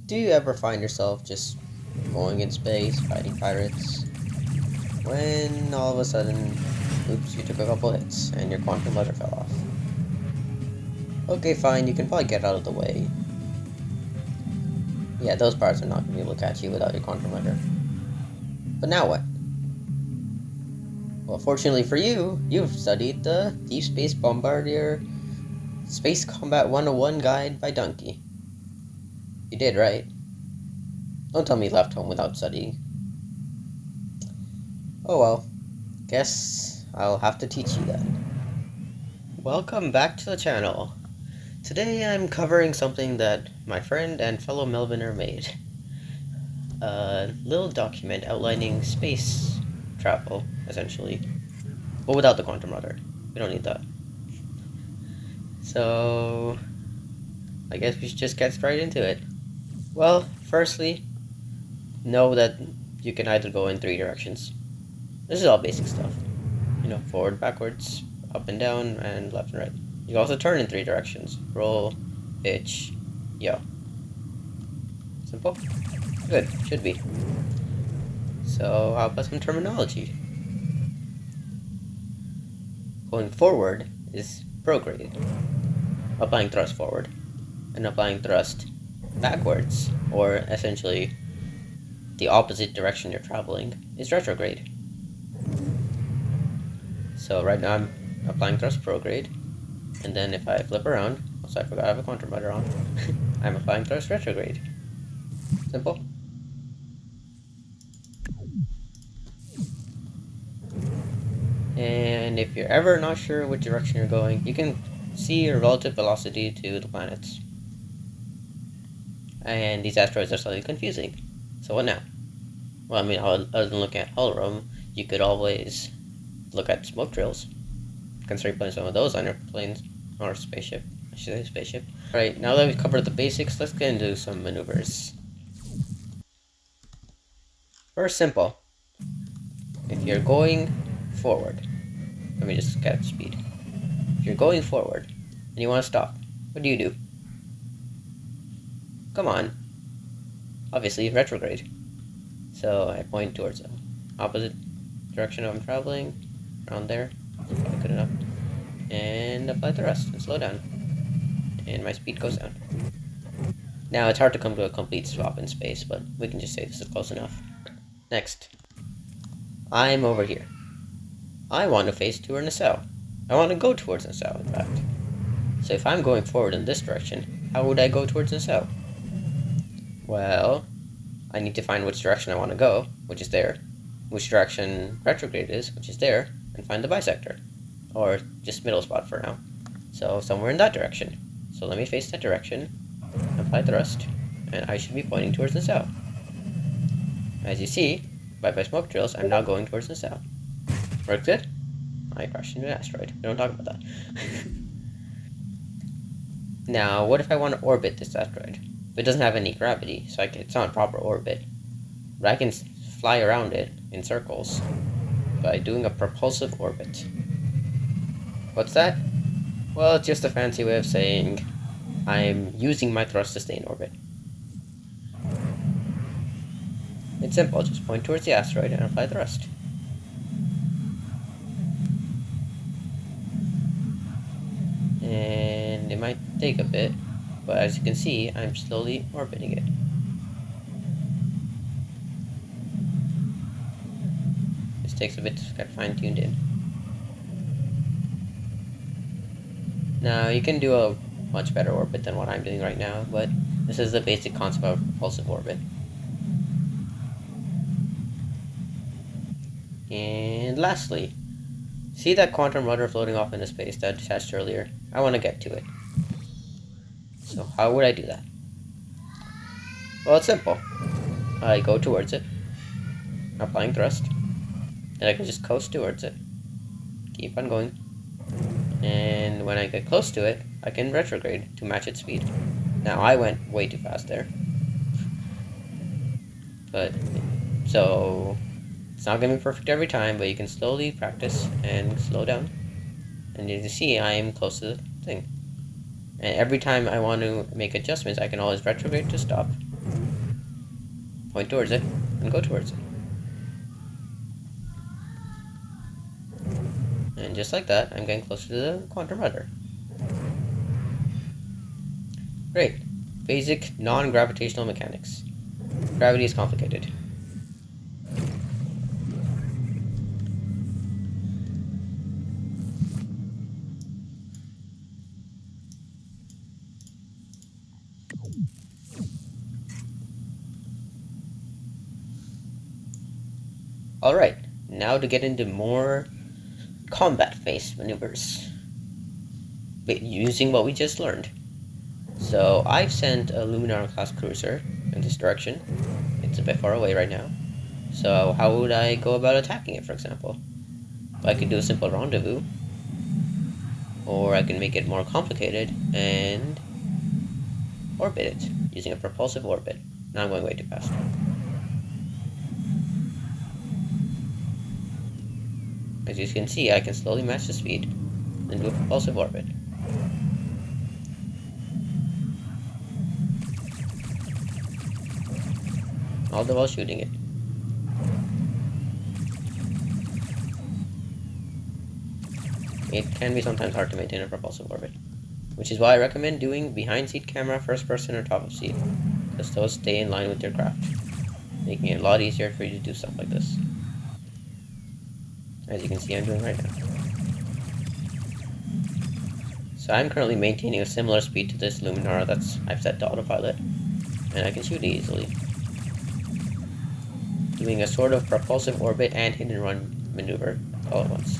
Do you ever find yourself just going in space, fighting pirates, when all of a sudden, oops, you took a couple hits and your quantum letter fell off? Okay, fine, you can probably get out of the way. Yeah, those pirates are not going to be able to catch you without your quantum letter. But now what? Well, fortunately for you, you've studied the Deep Space Bombardier Space Combat 101 guide by Dunky. You did, right? Don't tell me you left home without studying. Oh well, guess I'll have to teach you then. Welcome back to the channel. Today I'm covering something that my friend and fellow Melviner made. A little document outlining space travel, essentially. But without the quantum rudder. We don't need that. So, I guess we should just get straight into it. Well, firstly, know that you can either go in 3 directions. This is all basic stuff. You know, forward, backwards, up and down, and left and right. You can also turn in 3 directions. Roll, pitch, yaw. Simple? Good, should be. So, how about some terminology? Going forward is prograde. Applying thrust forward. And applying thrust backwards, or essentially the opposite direction you're traveling, is retrograde. So right now I'm applying thrust prograde, and then if I flip around, also I forgot I have a quantum rudder on, I'm applying thrust retrograde. Simple. And if you're ever not sure which direction you're going, you can see your relative velocity to the planets. And these asteroids are slightly confusing. So what now? Well, I mean, other than looking at Holorum, you could always look at smoke trails. Consider putting some of those on your planes, or spaceship. I should say spaceship. Alright, now that we've covered the basics, let's get into some maneuvers. First, simple. If you're going forward, let me just get speed. If you're going forward, and you want to stop, what do? Come on. Obviously, retrograde. So I point towards the opposite direction I'm traveling, around there, good enough, and apply thrust and slow down, and my speed goes down. Now it's hard to come to a complete stop in space, but we can just say this is close enough. Next, I'm over here. I want to face toward Nassau. I want to go towards Nassau, in fact. So if I'm going forward in this direction, how would I go towards Nassau? Well, I need to find which direction I want to go, which is there, which direction retrograde is, which is there, and find the bisector, or just middle spot for now. So somewhere in that direction. So let me face that direction, apply thrust, and I should be pointing towards the south. As you see, by smoke trails, I'm now going towards the south. Worked it? I crashed into an asteroid. We don't talk about that. Now, what if I want to orbit this asteroid? It doesn't have any gravity, so it's not a proper orbit. But I can fly around it in circles by doing a propulsive orbit. What's that? Well, it's just a fancy way of saying I'm using my thrust to stay in orbit. It's simple, just point towards the asteroid and apply thrust. And it might take a bit, but as you can see, I'm slowly orbiting it. This takes a bit to get fine-tuned in. Now, you can do a much better orbit than what I'm doing right now, but this is the basic concept of propulsive orbit. And lastly, see that quantum rudder floating off into space that I attached earlier? I want to get to it. So how would I do that? Well, it's simple. I go towards it, applying thrust, and I can just coast towards it. Keep on going. And when I get close to it, I can retrograde to match its speed. Now, I went way too fast there. But, so, it's not going to be perfect every time, but you can slowly practice and slow down. And as you see, I am close to the thing. And every time I want to make adjustments, I can always retrograde to stop. point towards it, and go towards it. And just like that, I'm getting closer to the quantum rudder. Great. Basic non-gravitational mechanics. Gravity is complicated. Alright, now to get into more combat-based maneuvers. Using what we just learned. So I've sent a Luminar class cruiser in this direction. It's a bit far away right now. So how would I go about attacking it, for example? I could do a simple rendezvous, or I can make it more complicated and orbit it using a propulsive orbit. Now I'm going way too fast. As you can see, I can slowly match the speed and do a propulsive orbit. All the while shooting it. It can be sometimes hard to maintain a propulsive orbit, which is why I recommend doing behind seat camera, first person, or top of seat, because those stay in line with your craft, making it a lot easier for you to do stuff like this. As you can see, I'm doing right now. So I'm currently maintaining a similar speed to this Luminar I've set to autopilot, and I can shoot it easily. Doing a sort of propulsive orbit and hit and run maneuver all at once.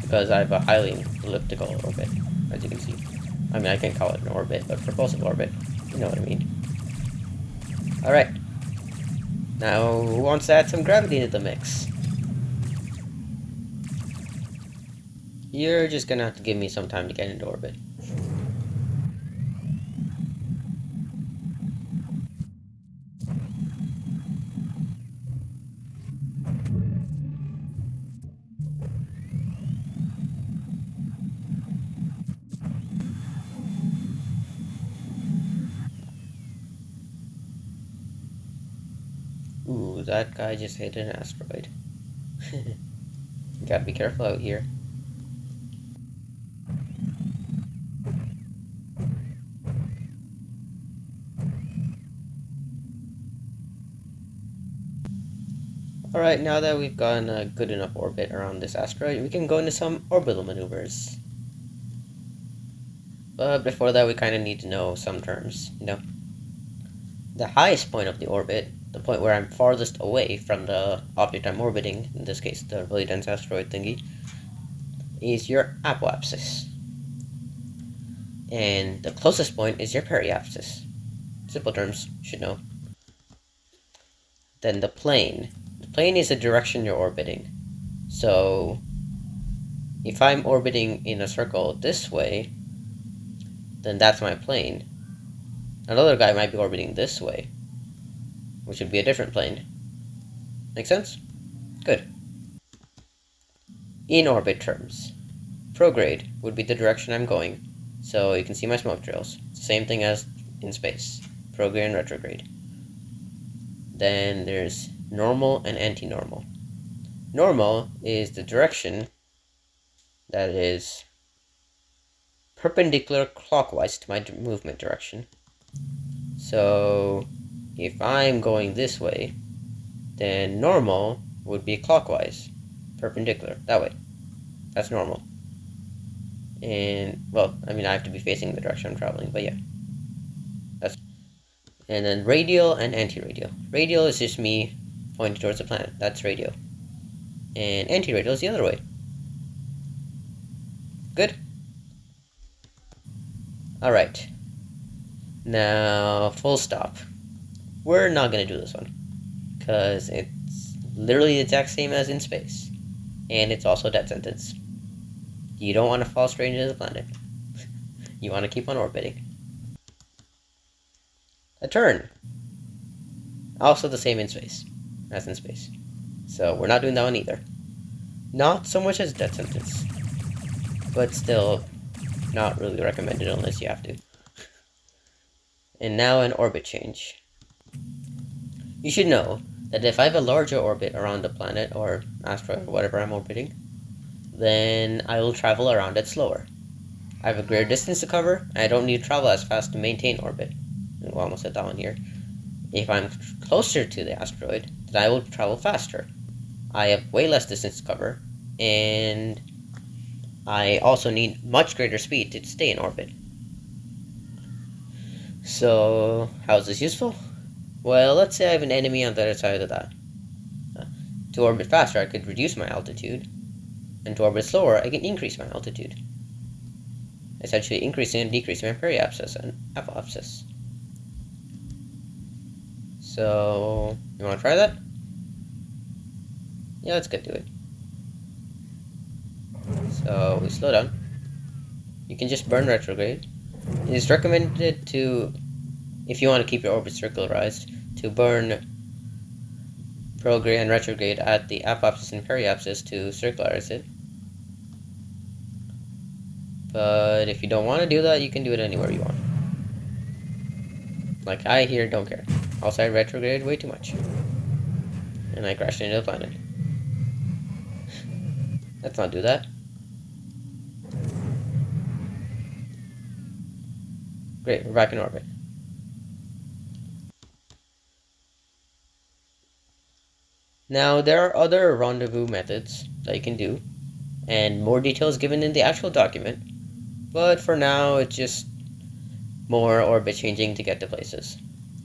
Because I have a highly elliptical orbit, as you can see. I mean, I can't call it an orbit, but propulsive orbit. You know what I mean. Alright. Now, who wants to add some gravity into the mix? You're just gonna have to give me some time to get into orbit. Ooh, that guy just hit an asteroid. You gotta be careful out here. Alright, now that we've gotten a good enough orbit around this asteroid, we can go into some orbital maneuvers. But before that, we kind of need to know some terms, you know? The highest point of the orbit, the point where I'm farthest away from the object I'm orbiting, in this case the really dense asteroid thingy, is your apoapsis. And the closest point is your periapsis. Simple terms, you should know. Then the plane. The plane is the direction you're orbiting. So, if I'm orbiting in a circle this way, then that's my plane. Another guy might be orbiting this way, which would be a different plane. Make sense? Good. In orbit terms, prograde would be the direction I'm going, so you can see my smoke trails. It's the same thing as in space, prograde and retrograde. Then there's normal and anti-normal. Normal is the direction that is perpendicular clockwise to my movement direction. So if I'm going this way, then normal would be clockwise, perpendicular, that way. That's normal. And, well, I mean, I have to be facing the direction I'm traveling, but yeah. And then radial and anti-radial. Radial is just me pointing towards the planet. That's radial. And anti-radial is the other way. Good? Alright. Now, full stop. We're not going to do this one, because it's literally the exact same as in space. And it's also a death sentence. You don't want to fall straight into the planet. You want to keep on orbiting. A turn. Also the same in space, as in space. So we're not doing that one either. Not so much as death sentence, but still not really recommended unless you have to. And now an orbit change. You should know that if I have a larger orbit around the planet or asteroid or whatever I'm orbiting, then I will travel around it slower. I have a greater distance to cover, and I don't need to travel as fast to maintain orbit. We'll almost hit that one here. If I'm closer to the asteroid, then I will travel faster. I have way less distance to cover, and I also need much greater speed to stay in orbit. So, how is this useful? Well, let's say I have an enemy on the other side of that. To orbit faster, I could reduce my altitude, and to orbit slower, I can increase my altitude. Essentially increasing and decreasing my periapsis and apopsis. So, you want to try that? Yeah, let's get to it. So, we slow down. You can just burn retrograde. It is recommended to, if you want to keep your orbit circularized, to burn prograde and retrograde at the apopsis and periapsis to circularize it. But if you don't want to do that, you can do it anywhere you want. Like I here don't care. Also, I retrograded way too much. And I crashed into the planet. Let's not do that. Great, we're back in orbit. Now, there are other rendezvous methods that you can do, and more details given in the actual document, but for now, it's just more orbit changing to get to places.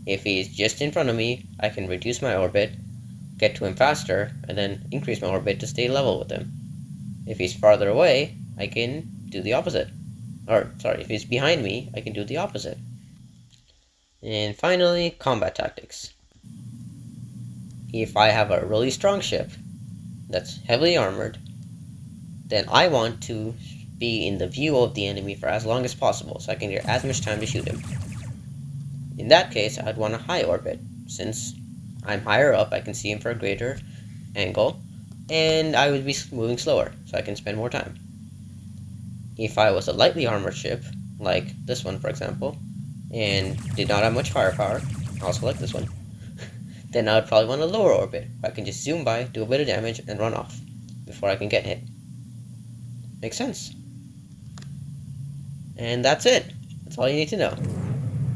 If he's just in front of me, I can reduce my orbit, get to him faster, and then increase my orbit to stay level with him. If he's farther away, I can do the opposite. Or, sorry, if he's behind me, I can do the opposite. And finally, combat tactics. If I have a really strong ship that's heavily armored, then I want to be in the view of the enemy for as long as possible so I can get as much time to shoot him. In that case, I'd want a high orbit, since I'm higher up, I can see him for a greater angle, and I would be moving slower, so I can spend more time. If I was a lightly armored ship, like this one for example, and did not have much firepower, also like this one, then I would probably want a lower orbit, where I can just zoom by, do a bit of damage, and run off, before I can get hit. Makes sense. And that's it. That's all you need to know.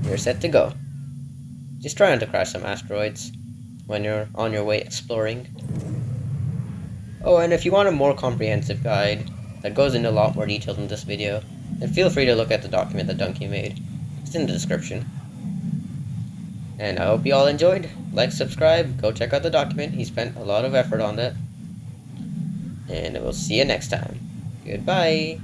You're set to go. Just try not to crash some asteroids when you're on your way exploring. Oh, and if you want a more comprehensive guide that goes into a lot more detail than this video, then feel free to look at the document that Dunky made. It's in the description. And I hope you all enjoyed. Like, subscribe, go check out the document. He spent a lot of effort on that. And we'll see you next time. Goodbye.